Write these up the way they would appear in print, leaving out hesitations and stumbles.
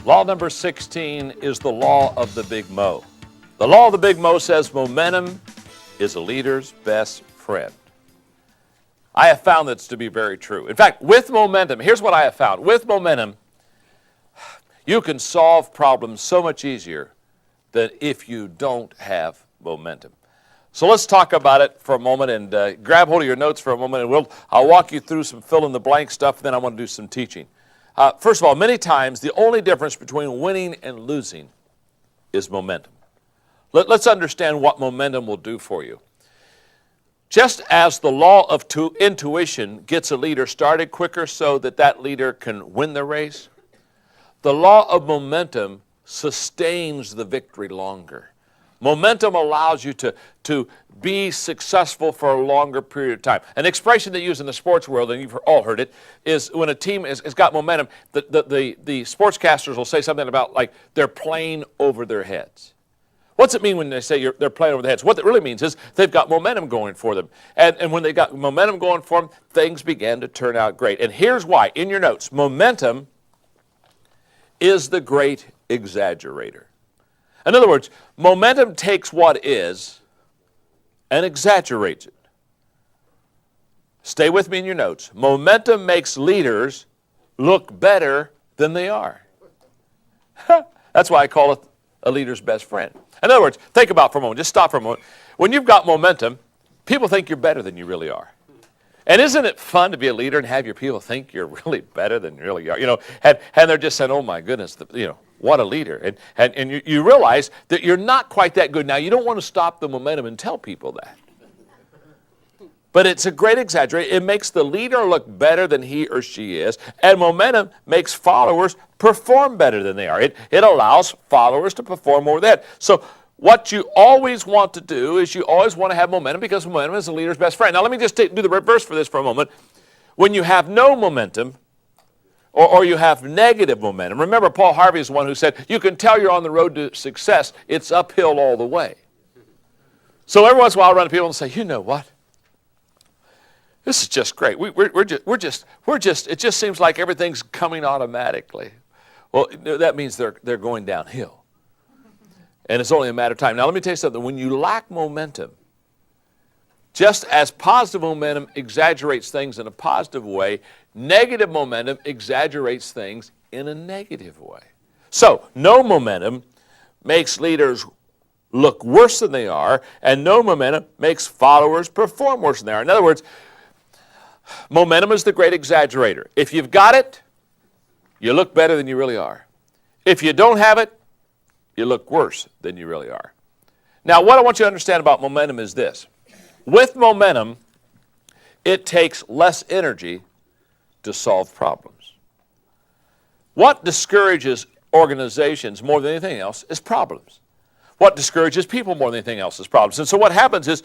Law number 16 is the law of the Big Mo. The law of the Big Mo says momentum is a leader's best friend. I have found this to be very true. In fact, with momentum, here's what I have found. With momentum, you can solve problems so much easier than if you don't have momentum. So let's talk about it for a moment and grab hold of your notes for a moment, and I'll walk you through some fill-in-the-blank stuff, and then I want to do some teaching. First of all, many times the only difference between winning and losing is momentum. Let's understand what momentum will do for you. Just as the law of intuition gets a leader started quicker so that that leader can win the race, the law of momentum sustains the victory longer. Momentum allows you to be successful for a longer period of time. An expression they use in the sports world, and you've all heard it, is when a team has got momentum, the sportscasters will say something about like they're playing over their heads. What's it mean when they say they're playing over their heads? What it really means is they've got momentum going for them. And when they got momentum going for them, things began to turn out great. And here's why. In your notes, momentum is the great exaggerator. In other words, momentum takes what is and exaggerates it. Stay with me in your notes. Momentum makes leaders look better than they are. That's why I call it a leader's best friend. In other words, think about it for a moment. Just stop for a moment. When you've got momentum, people think you're better than you really are. And isn't it fun to be a leader and have your people think you're really better than you really are? You know, and they're just saying, oh my goodness, what a leader. And you realize that you're not quite that good. Now, you don't want to stop the momentum and tell people that. But it's a great exaggeration. It makes the leader look better than he or she is. And momentum makes followers perform better than they are. It allows followers to perform more than that. So what you always want to do is you always want to have momentum because momentum is the leader's best friend. Now let me just do the reverse for this for a moment. When you have no momentum or you have negative momentum, remember Paul Harvey is the one who said, you can tell you're on the road to success. It's uphill all the way. So every once in a while I run to people and say, you know what? This is just great. It just seems like everything's coming automatically. Well, that means they're going downhill. And it's only a matter of time. Now, let me tell you something. When you lack momentum, just as positive momentum exaggerates things in a positive way, negative momentum exaggerates things in a negative way. So, no momentum makes leaders look worse than they are, and no momentum makes followers perform worse than they are. In other words, momentum is the great exaggerator. If you've got it, you look better than you really are. If you don't have it, you look worse than you really are. Now, what I want you to understand about momentum is this. With momentum, it takes less energy to solve problems. What discourages organizations more than anything else is problems. What discourages people more than anything else is problems. And so what happens is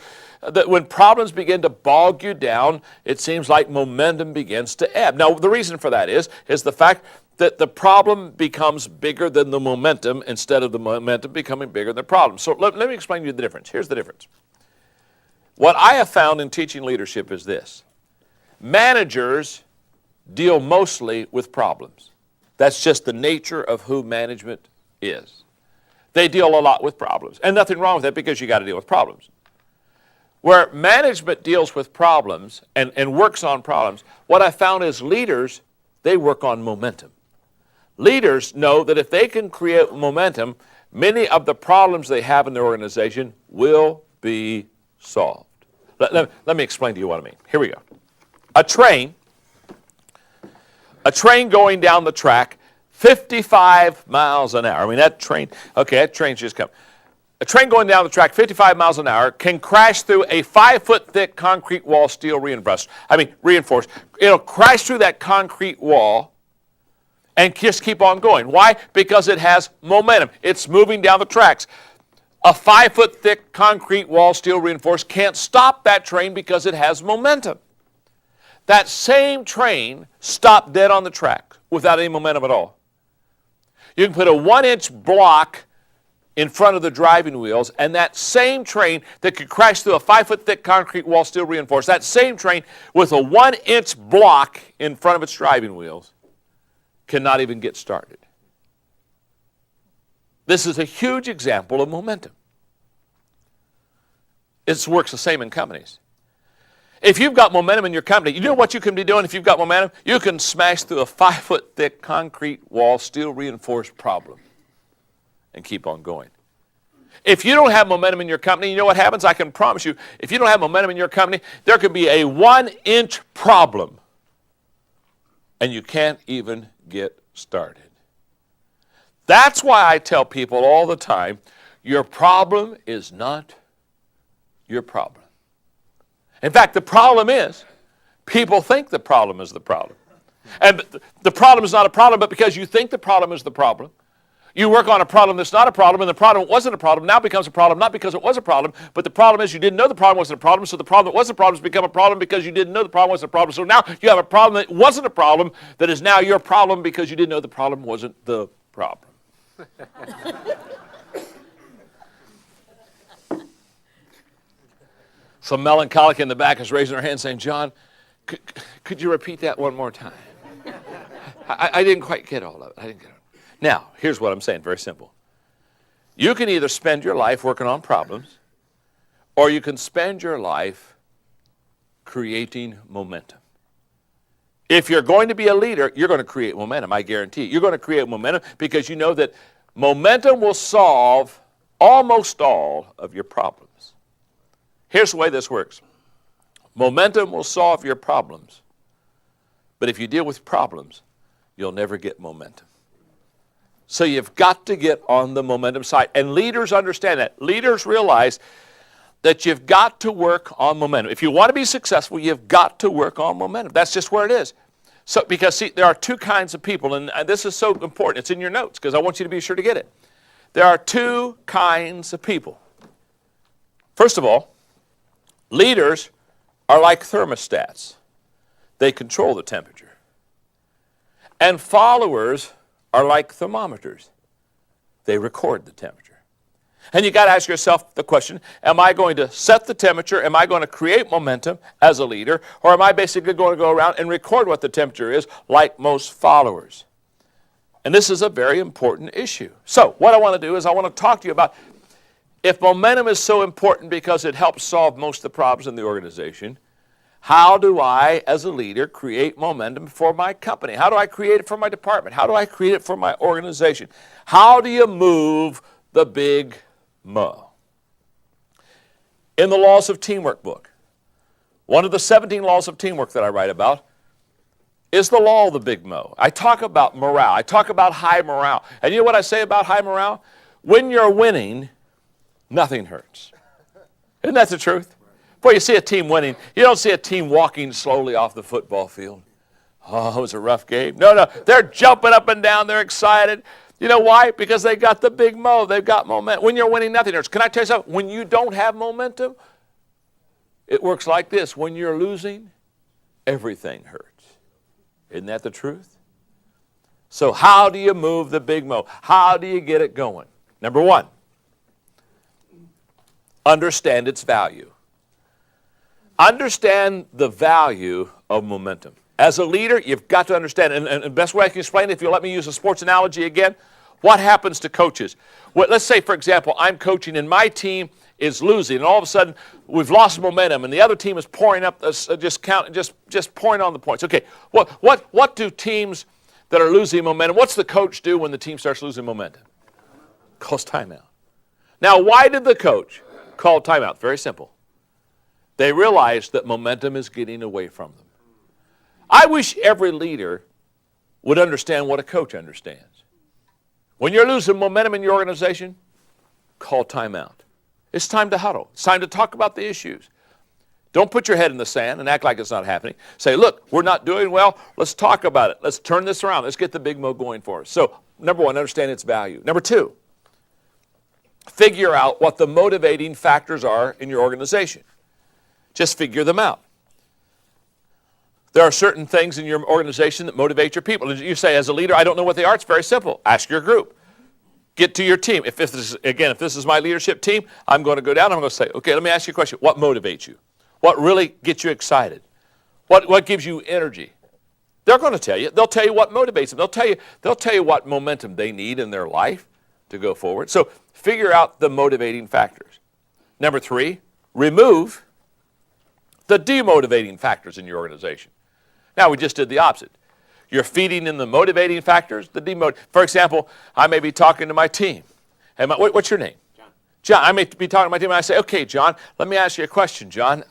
that when problems begin to bog you down, it seems like momentum begins to ebb. Now, the reason for that is the fact that the problem becomes bigger than the momentum instead of the momentum becoming bigger than the problem. So let me explain to you the difference. Here's the difference. What I have found in teaching leadership is this. Managers deal mostly with problems. That's just the nature of who management is. They deal a lot with problems. And nothing wrong with that because you got to deal with problems. Where management deals with problems and works on problems, what I found is leaders, they work on momentum. Leaders know that if they can create momentum, many of the problems they have in their organization will be solved. Let me explain to you what I mean. Here we go. A train going down the track 55 miles an hour. I mean, that train's just come. A train going down the track 55 miles an hour can crash through a 5-foot thick concrete wall, steel reinforced. It'll crash through that concrete wall and just keep on going. Why? Because it has momentum. It's moving down the tracks. A 5-foot thick concrete wall, steel reinforced, can't stop that train because it has momentum. That same train stopped dead on the track without any momentum at all. You can put a 1-inch block in front of the driving wheels, and that same train that could crash through a 5-foot thick concrete wall, steel reinforced, that same train with a 1-inch block in front of its driving wheels cannot even get started. This is a huge example of momentum. It works the same in companies. If you've got momentum in your company, you know what you can be doing if you've got momentum? You can smash through a 5-foot thick concrete wall, steel reinforced problem, and keep on going. If you don't have momentum in your company, you know what happens? I can promise you, if you don't have momentum in your company, there could be a 1-inch problem, and you can't even get started. That's why I tell people all the time, your problem is not your problem. In fact, the problem is, people think the problem is the problem. And the problem is not a problem, but because you think the problem is the problem, you work on a problem that's not a problem, and the problem wasn't a problem, now becomes a problem, not because it was a problem, but the problem is you didn't know the problem wasn't a problem, so the problem that was a problem has become a problem because you didn't know the problem wasn't a problem. So now you have a problem that wasn't a problem that is now your problem because you didn't know the problem wasn't the problem. Some melancholic in the back is raising her hand saying, John, could you repeat that one more time? I didn't quite get all of it. I didn't get it. Now, here's what I'm saying, very simple. You can either spend your life working on problems, or you can spend your life creating momentum. If you're going to be a leader, you're going to create momentum, I guarantee you. You're going to create momentum because you know that momentum will solve almost all of your problems. Here's the way this works. Momentum will solve your problems, but if you deal with problems, you'll never get momentum. So you've got to get on the momentum side, and leaders understand that. Leaders realize that you've got to work on momentum. If you want to be successful, you've got to work on momentum. That's just where it is. So, because see, there are two kinds of people, and this is so important. It's in your notes because I want you to be sure to get it. There are two kinds of people. First of all, leaders are like thermostats. They control the temperature. And followers are like thermometers. They record the temperature. And you got to ask yourself the question, am I going to set the temperature? Am I going to create momentum as a leader? Or am I basically going to go around and record what the temperature is like most followers? And this is a very important issue. So what I want to do is I want to talk to you about if momentum is so important because it helps solve most of the problems in the organization, how do I, as a leader, create momentum for my company? How do I create it for my department? How do I create it for my organization? How do you move the big mo? In the Laws of Teamwork book, one of the 17 laws of teamwork that I write about is the law of the big mo. I talk about morale. I talk about high morale. And you know what I say about high morale? When you're winning, nothing hurts. Isn't that the truth? Boy, you see a team winning. You don't see a team walking slowly off the football field. Oh, it was a rough game. No, they're jumping up and down. They're excited. You know why? Because they got the big mo. They've got momentum. When you're winning, nothing hurts. Can I tell you something? When you don't have momentum, it works like this. When you're losing, everything hurts. Isn't that the truth? So how do you move the big mo? How do you get it going? Number one, understand its value. Understand the value of momentum. As a leader, you've got to understand, and the best way I can explain it, if you'll let me use a sports analogy again, what happens to coaches? Well, let's say, for example, I'm coaching and my team is losing, and all of a sudden we've lost momentum, and the other team is pouring up, just pouring on the points. Okay, what do teams that are losing momentum, what's the coach do when the team starts losing momentum? Calls timeout. Now, why did the coach call timeout? Very simple. They realized that momentum is getting away from them. I wish every leader would understand what a coach understands. When you're losing momentum in your organization, call timeout. It's time to huddle. It's time to talk about the issues. Don't put your head in the sand and act like it's not happening. Say, look, we're not doing well. Let's talk about it. Let's turn this around. Let's get the big mo going for us. So, number one, understand its value. Number two, figure out what the motivating factors are in your organization. Just figure them out. There are certain things in your organization that motivate your people. You say, as a leader, I don't know what they are. It's very simple. Ask your group. Get to your team. If this is my leadership team, I'm going to go down. I'm going to say, okay, let me ask you a question. What motivates you? What really gets you excited? What gives you energy? They're going to tell you. They'll tell you what motivates them. They'll tell you what momentum they need in their life to go forward. So figure out the motivating factors. Number 3, remove the demotivating factors in your organization. Now, we just did the opposite. You're feeding in the motivating factors, For example, I may be talking to my team. Hey, what's your name? John. I may be talking to my team, and I say, okay, John, let me ask you a question, John.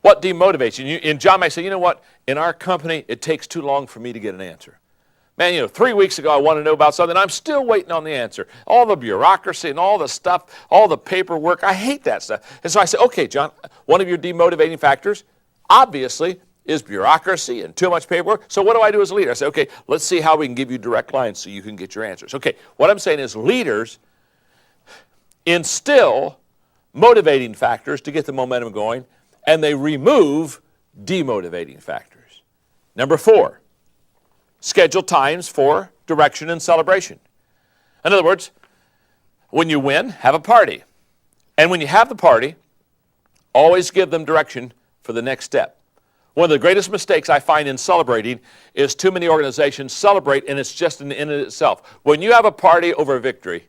What demotivates you? And John might say, you know what? In our company, it takes too long for me to get an answer. Man, 3 weeks ago, I wanted to know about something. I'm still waiting on the answer. All the bureaucracy and all the stuff, all the paperwork, I hate that stuff. And so I said, okay, John, one of your demotivating factors, obviously, is bureaucracy and too much paperwork. So what do I do as a leader? I say, okay, let's see how we can give you direct lines so you can get your answers. Okay, what I'm saying is leaders instill motivating factors to get the momentum going, and they remove demotivating factors. Number 4, schedule times for direction and celebration. In other words, when you win, have a party. And when you have the party, always give them direction for the next step. One of the greatest mistakes I find in celebrating is too many organizations celebrate, and it's just an end in itself. When you have a party over a victory,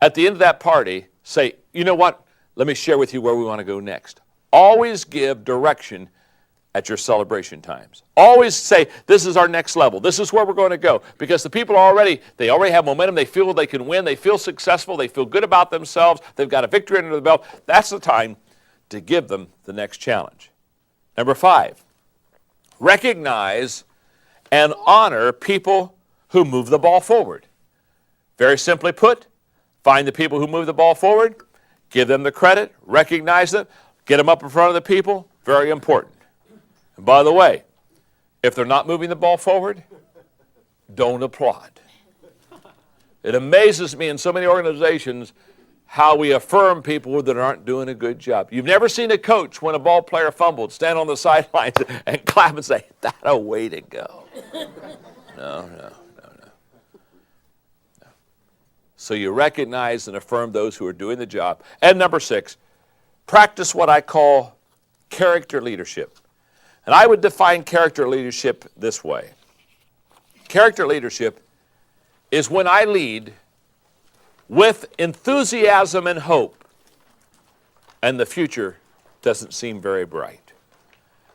at the end of that party, say, you know what? Let me share with you where we want to go next. Always give direction at your celebration times. Always say, this is our next level. This is where we're going to go. Because the people already have momentum. They feel they can win. They feel successful. They feel good about themselves. They've got a victory under the belt. That's the time to give them the next challenge. Number 5, recognize and honor people who move the ball forward. Very simply put, find the people who move the ball forward, give them the credit, recognize them, get them up in front of the people. Very important. And by the way, if they're not moving the ball forward, don't applaud. It amazes me in so many organizations how we affirm people that aren't doing a good job. You've never seen a coach, when a ball player fumbled, stand on the sidelines and clap and say, "That a way to go." No. So you recognize and affirm those who are doing the job. And number 6, practice what I call character leadership. And I would define character leadership this way. Character leadership is when I lead with enthusiasm and hope, and the future doesn't seem very bright.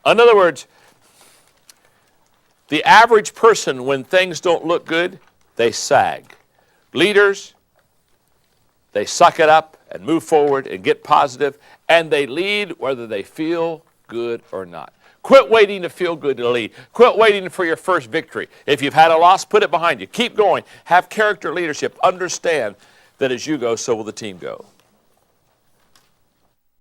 In other words, the average person, when things don't look good, they sag. Leaders, they suck it up and move forward and get positive, and they lead whether they feel good or not. Quit waiting to feel good to lead. Quit waiting for your first victory. If you've had a loss, put it behind you. Keep going. Have character leadership. Understand that as you go, so will the team go.